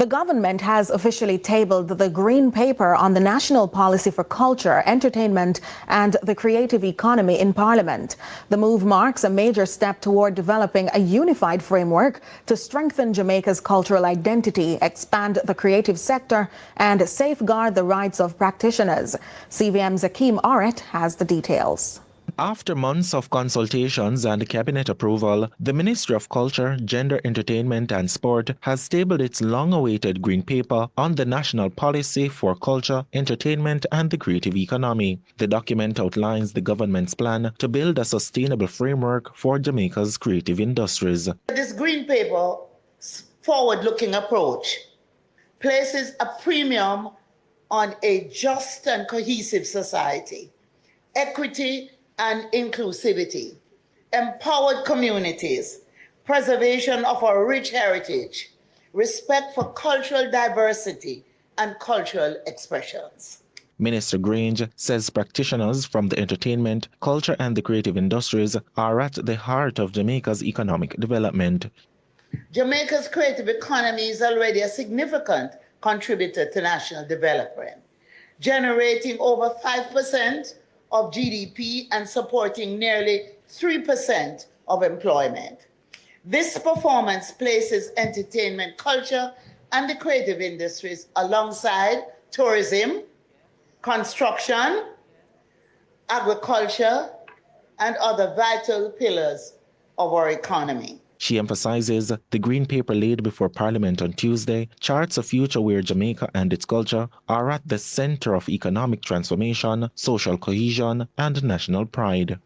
The government has officially tabled the Green Paper on the National Policy for Culture, Entertainment and the Creative Economy in Parliament. The move marks a major step toward developing a unified framework to strengthen Jamaica's cultural identity, expand the creative sector and safeguard the rights of practitioners. CVM's Akeem Oret has the details. After months of consultations and cabinet approval, the Ministry of Culture, Gender, Entertainment and Sport has tabled its long-awaited Green Paper on the National Policy for Culture, Entertainment and the Creative Economy. The document outlines the government's plan to build a sustainable framework for Jamaica's creative industries. This Green Paper's forward-looking approach places a premium on a just and cohesive society, equity and inclusivity, empowered communities, preservation of our rich heritage, respect for cultural diversity and cultural expressions. Minister Grange says practitioners from the entertainment, culture and the creative industries are at the heart of Jamaica's economic development. Jamaica's creative economy is already a significant contributor to national development, generating over 5% of GDP and supporting nearly 3% of employment. This performance places entertainment, culture, and the creative industries alongside tourism, construction, agriculture, and other vital pillars of our economy. She emphasizes the Green Paper laid before Parliament on Tuesday charts a future where Jamaica and its culture are at the center of economic transformation, social cohesion, and national pride.